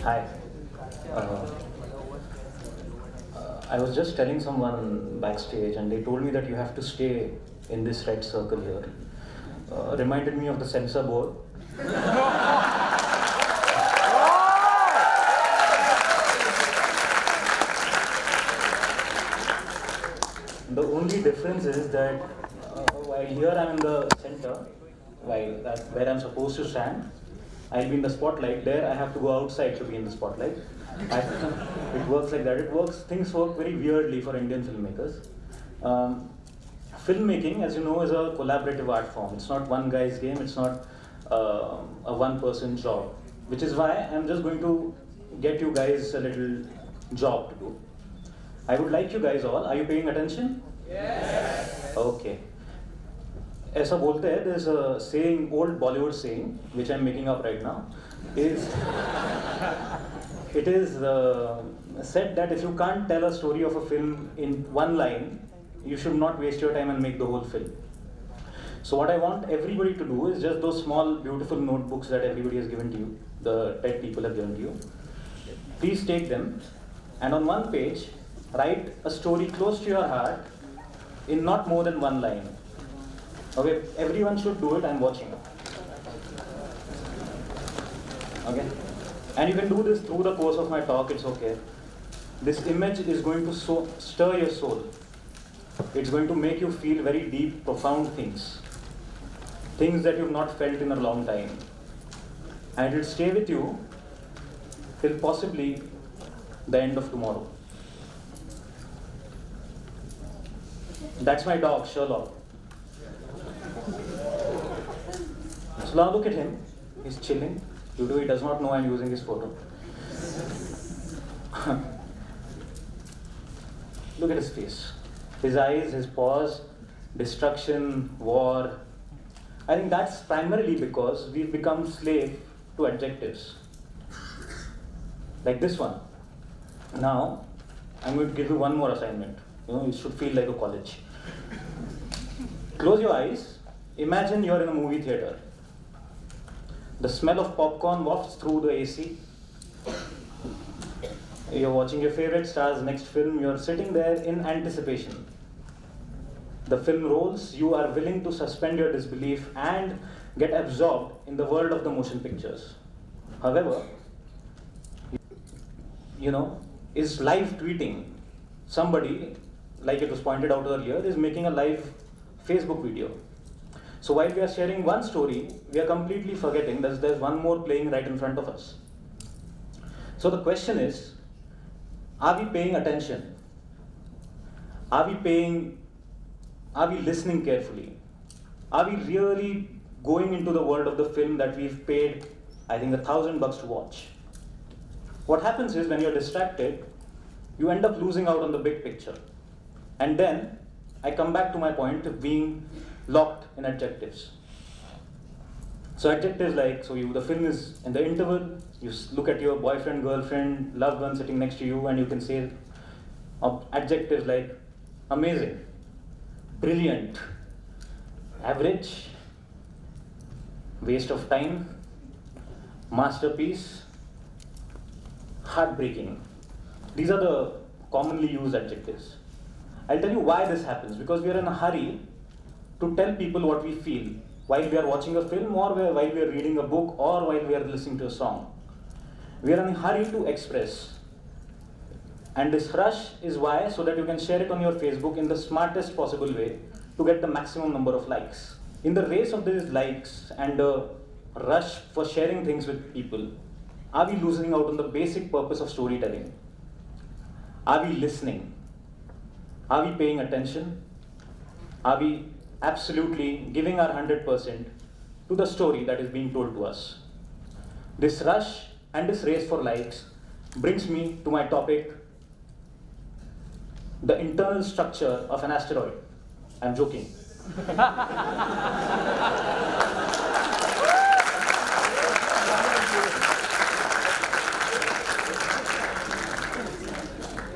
Hi. Uh, I was just telling someone backstage, and they told me that you have to stay in this red circle here. Reminded me of the censor board. The only difference is that while here I'm in the center, while that's where I'm supposed to stand, I'll be in the spotlight. There I have to go outside to be in the spotlight. It works like that. Things work very weirdly for Indian filmmakers. Filmmaking, as you know, is a collaborative art form. It's not one guy's game. It's not a one-person job. Which is why I'm just going to get you guys a little job to do. I would like you guys all. Are you paying attention? Yes. Okay. ऐसा बोलते हैं, there's a saying, old Bollywood saying, which I'm making up right now, it is said that if you can't tell a story of a film in one line, you should not waste your time and make the whole film. So what I want everybody to do is just those small, beautiful notebooks that everybody has given to you, the TED people have given to you. Please take them, and on one page, write a story close to your heart in not more than one line. Okay, everyone should do it. I'm watching. Okay, and you can do this through the course of my talk. It's okay. This image is going to stir your soul. It's going to make you feel very deep, profound things that you've not felt in a long time, and it will stay with you till possibly the end of tomorrow. That's my dog, Sherlock. So now look at him. He's chilling. He does not know I'm using his photo. Look at his face. His eyes, his paws, destruction, war. I think that's primarily because we've become slave to adjectives. Like this one. Now, I'm going to give you one more assignment. You should feel like a college. Close your eyes. Imagine you're in a movie theater. The smell of popcorn wafts through the AC. You're watching your favorite star's next film. You're sitting there in anticipation. The film rolls. You are willing to suspend your disbelief and get absorbed in the world of the motion pictures. However, is live tweeting. Somebody, like it was pointed out earlier, is making a live Facebook video. So while we are sharing one story, we are completely forgetting that there's one more playing right in front of us. So the question is, are we paying attention? Are we listening carefully? Are we really going into the world of the film that we've paid, I think, $1,000 to watch? What happens is when you're distracted, you end up losing out on the big picture. And then I come back to my point of being locked in adjectives. So adjectives like, the film is in the interval, you look at your boyfriend, girlfriend, loved one sitting next to you, and you can say adjectives like amazing, brilliant, average, waste of time, masterpiece, heartbreaking. These are the commonly used adjectives. I'll tell you why this happens, because we are in a hurry to tell people what we feel while we are watching a film, or while we are reading a book, or while we are listening to a song. We are in a hurry to express. And this rush is why, so that you can share it on your Facebook in the smartest possible way to get the maximum number of likes. In the race of these likes and the rush for sharing things with people, are we losing out on the basic purpose of storytelling? Are we listening? Are we paying attention? Are we absolutely giving our 100% to the story that is being told to us? This rush and this race for likes brings me to my topic, the internal structure of an asteroid. I'm joking.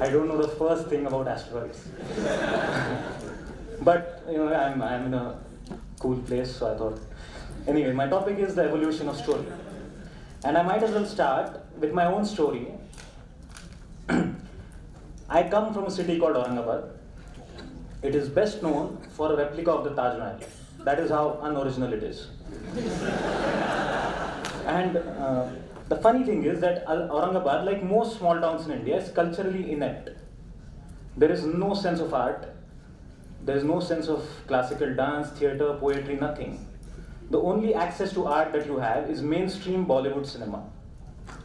I don't know the first thing about asteroids. But I'm in a cool place, so I thought. Anyway, my topic is the evolution of story. And I might as well start with my own story. I come from a city called Aurangabad. It is best known for a replica of the Taj Mahal. That is how unoriginal it is. And the funny thing is that Aurangabad, like most small towns in India, is culturally inept. There is no sense of art. There is no sense of classical dance, theatre, poetry, nothing. The only access to art that you have is mainstream Bollywood cinema,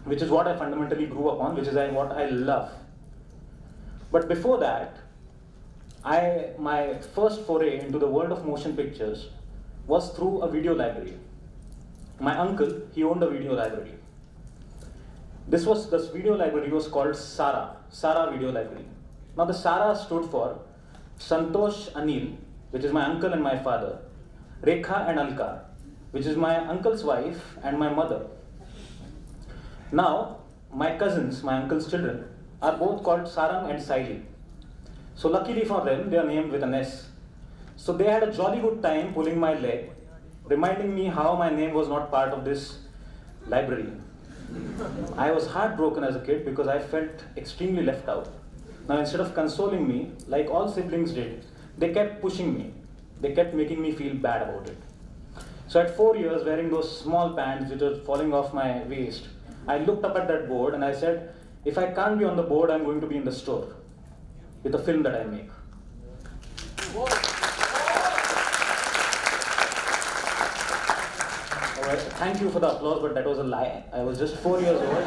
which is what I fundamentally grew up on, which is what I love. But before that, my first foray into the world of motion pictures was through a video library. My uncle, he owned a video library. This video library was called Sara Video Library. Now the Sara stood for Santosh Anil, which is my uncle and my father, Rekha and Alka, which is my uncle's wife and my mother. Now, my cousins, my uncle's children, are both called Sarang and Saili. So luckily for them, they are named with an S. So they had a jolly good time pulling my leg, reminding me how my name was not part of this library. I was heartbroken as a kid because I felt extremely left out. Now instead of consoling me, like all siblings did, they kept pushing me. They kept making me feel bad about it. So at 4 years, wearing those small pants which were falling off my waist, I looked up at that board and I said, if I can't be on the board, I'm going to be in the store with a film that I make. All right, thank you for the applause, but that was a lie. I was just 4 years old.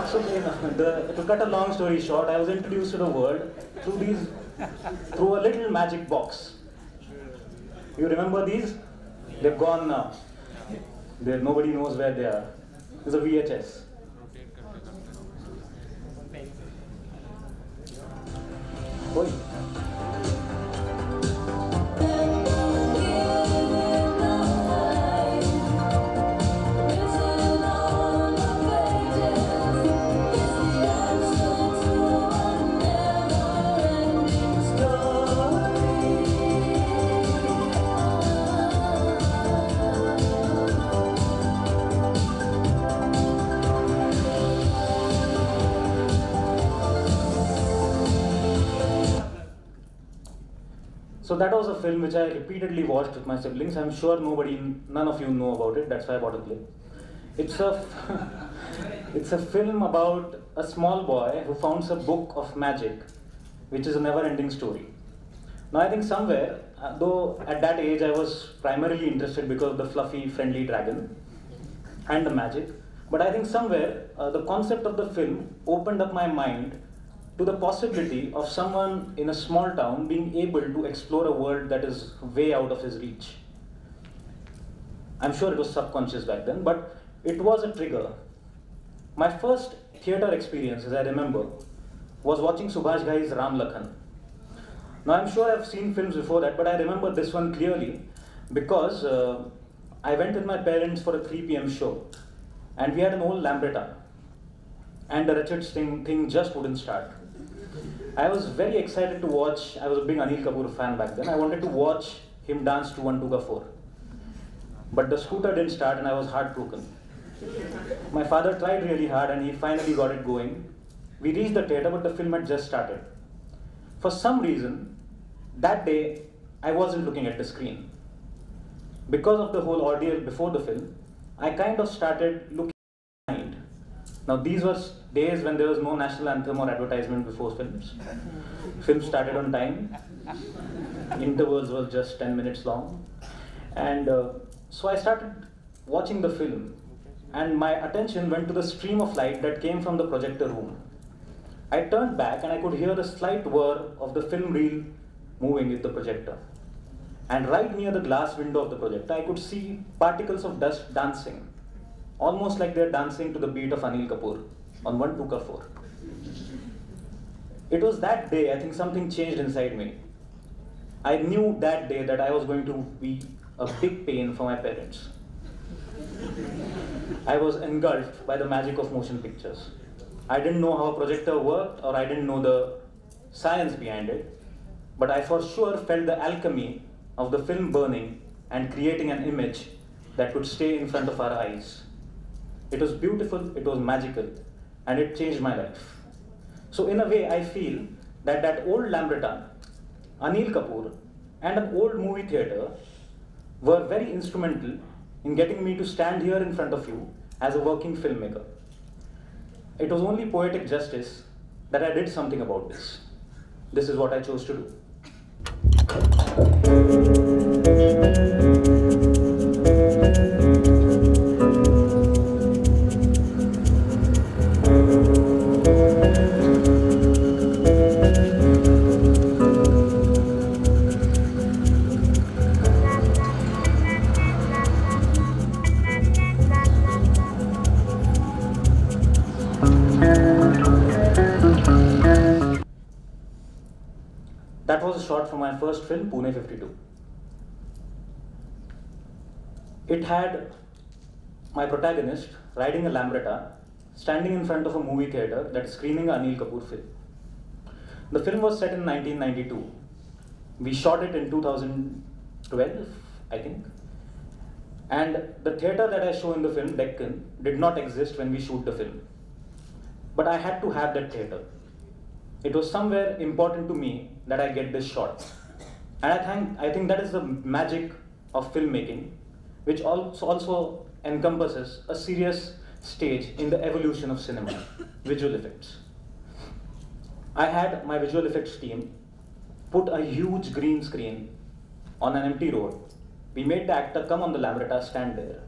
So, to cut a long story short, I was introduced to the world through a little magic box. You remember these? They're gone now. Nobody knows where they are. It's a VHS. Oi. So that was a film which I repeatedly watched with my siblings. I'm sure none of you know about it. That's why I bought a clip. It's a film about a small boy who founds a book of magic, which is a never-ending story. Now I think somewhere, though at that age I was primarily interested because of the fluffy, friendly dragon and the magic, but I think somewhere the concept of the film opened up my mind to the possibility of someone in a small town being able to explore a world that is way out of his reach. I'm sure it was subconscious back then, but it was a trigger. My first theatre experience, as I remember, was watching Subhash Ghai's Ram Lakhan. Now I'm sure I've seen films before that, but I remember this one clearly because I went with my parents for a 3 p.m. show, and we had an old Lambretta, and the wretched thing just wouldn't start. I was very excited to watch. I was a big Anil Kapoor fan back then. I wanted to watch him dance to One Tuka 4. But the scooter didn't start and I was heartbroken. My father tried really hard and he finally got it going. We reached the theatre, but the film had just started. For some reason, that day, I wasn't looking at the screen. Because of the whole ordeal before the film, I kind of started looking behind. Now these were days when there was no national anthem or advertisement before films. Films started on time. Intervals were just 10 minutes long. And so I started watching the film. And my attention went to the stream of light that came from the projector room. I turned back and I could hear the slight whir of the film reel moving with the projector. And right near the glass window of the projector, I could see particles of dust dancing. Almost like they're dancing to the beat of Anil Kapoor on One Tuka 4. It was that day, I think something changed inside me. I knew that day that I was going to be a big pain for my parents. I was engulfed by the magic of motion pictures. I didn't know how a projector worked, or I didn't know the science behind it, but I for sure felt the alchemy of the film burning and creating an image that could stay in front of our eyes. It was beautiful, it was magical, and it changed my life. So in a way, I feel that that old Lambretta, Anil Kapoor, and an old movie theatre were very instrumental in getting me to stand here in front of you as a working filmmaker. It was only poetic justice that I did something about this. This is what I chose to do. That was a shot from my first film, Pune 52. It had my protagonist riding a Lambretta, standing in front of a movie theatre that is screening an Anil Kapoor film. The film was set in 1992. We shot it in 2012, I think. And the theatre that I show in the film, Deccan, did not exist when we shoot the film. But I had to have that theatre. It was somewhere important to me that I get this shot. And I think that is the magic of filmmaking, which also encompasses a serious stage in the evolution of cinema, visual effects. I had my visual effects team put a huge green screen on an empty road. We made the actor come on the Lambretta, stand there.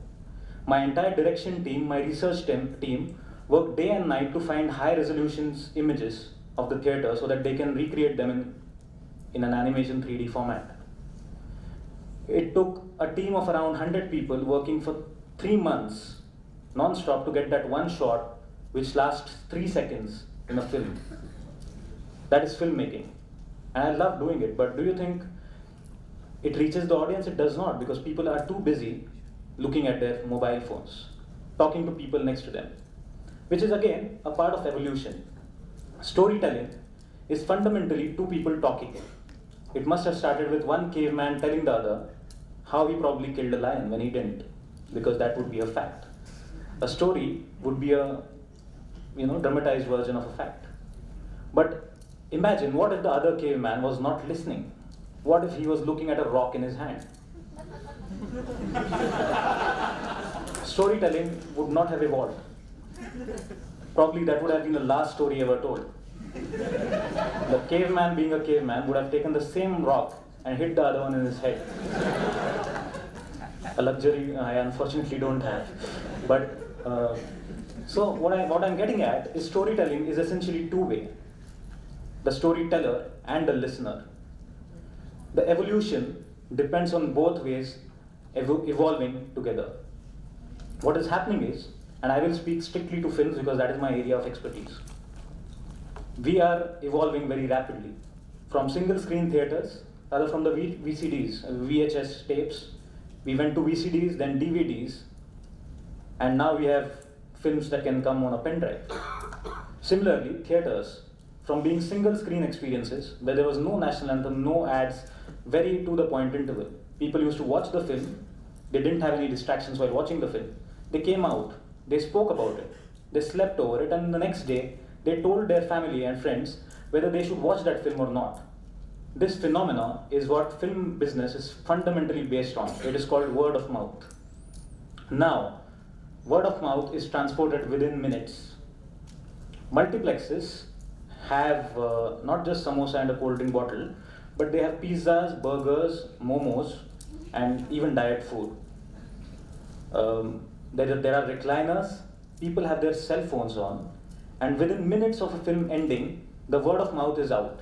My entire direction team, my research team worked day and night to find high resolution images of the theatre so that they can recreate them in an animation 3D format. It took a team of around 100 people working for 3 months non-stop to get that one shot which lasts 3 seconds in a film. That is filmmaking. And I love doing it, but do you think it reaches the audience? It does not, because people are too busy looking at their mobile phones, talking to people next to them, which is again a part of evolution. Storytelling is fundamentally two people talking. It must have started with one caveman telling the other how he probably killed a lion when he didn't, because that would be a fact. A story would be a dramatized version of a fact. But imagine, what if the other caveman was not listening? What if he was looking at a rock in his hand? Storytelling would not have evolved. Probably that would have been the last story ever told. The caveman, being a caveman, would have taken the same rock and hit the other one in his head. A luxury I unfortunately don't have. But so what I'm getting at is storytelling is essentially two-way. The storyteller and the listener. The evolution depends on both ways evolving together. What is happening is, and I will speak strictly to films because that is my area of expertise, we are evolving very rapidly. From single screen theatres, rather from the VCDs, VHS tapes, we went to VCDs, then DVDs, and now we have films that can come on a pen drive. Similarly, theatres, from being single screen experiences where there was no national anthem, no ads, very to the point interval. People used to watch the film, they didn't have any distractions while watching the film. They came out, they spoke about it, they slept over it, and the next day they told their family and friends whether they should watch that film or not. This phenomena is what film business is fundamentally based on. It is called word of mouth. Now, word of mouth is transported within minutes. Multiplexes have not just samosa and a cold drink bottle, but they have pizzas, burgers, momos, and even diet food. There are recliners, people have their cell phones on, and within minutes of a film ending, the word of mouth is out.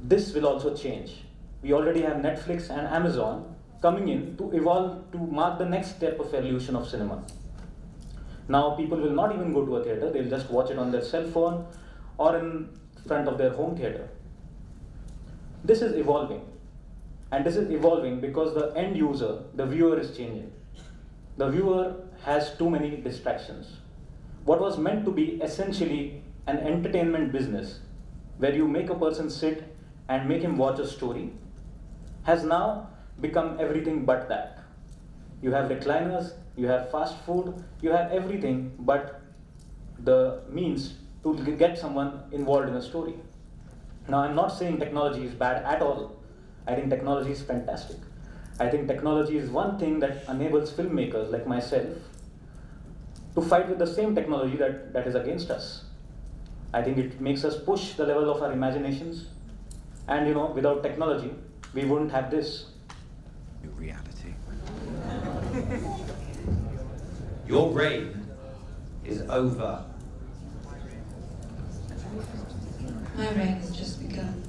This will also change. We already have Netflix and Amazon coming in to evolve, to mark the next step of evolution of cinema. Now people will not even go to a theatre, they'll just watch it on their cell phone or in front of their home theatre. This is evolving. And this is evolving because the end user, the viewer, is changing. The viewer has too many distractions. What was meant to be essentially an entertainment business, where you make a person sit and make him watch a story, has now become everything but that. You have recliners, you have fast food, you have everything but the means to get someone involved in a story. Now, I'm not saying technology is bad at all. I think technology is fantastic. I think technology is one thing that enables filmmakers like myself to fight with the same technology that is against us. I think it makes us push the level of our imaginations. And without technology, we wouldn't have this. Reality. Your reign is over. My reign has just begun.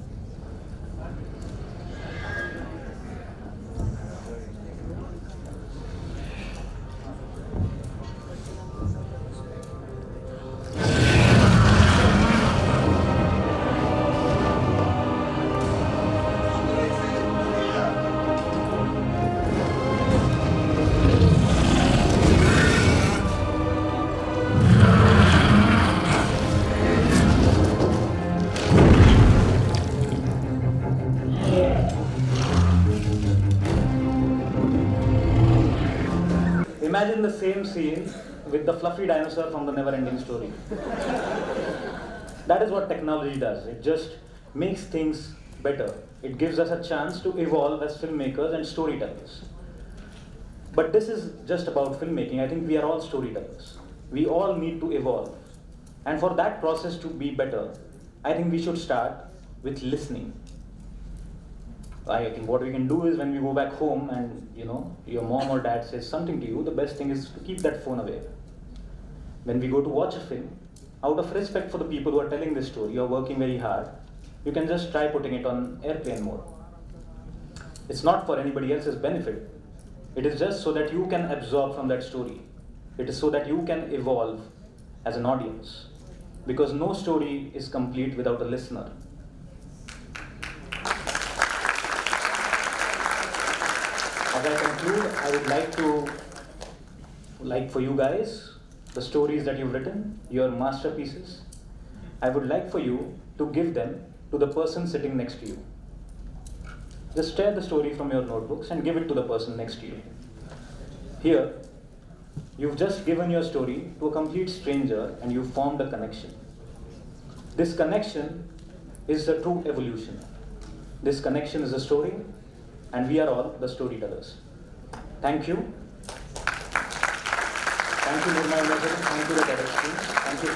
Imagine the same scene with the fluffy dinosaur from the never-ending story. That is what technology does. It just makes things better. It gives us a chance to evolve as filmmakers and storytellers. But this is just about filmmaking. I think we are all storytellers. We all need to evolve. And for that process to be better, I think we should start with listening. I think what we can do is when we go back home and your mom or dad says something to you, the best thing is to keep that phone away. When we go to watch a film, out of respect for the people who are telling this story or working very hard, you can just try putting it on airplane mode. It's not for anybody else's benefit. It is just so that you can absorb from that story. It is so that you can evolve as an audience. Because no story is complete without a listener. As I conclude, I would like for you guys, the stories that you've written, your masterpieces, I would like for you to give them to the person sitting next to you. Just tear the story from your notebooks and give it to the person next to you. Here, you've just given your story to a complete stranger and you've formed a connection. This connection is the true evolution. This connection is a story, and we are all the storytellers. Thank you. Thank you, Nirma University. Thank you, the TEDx team. Thank you.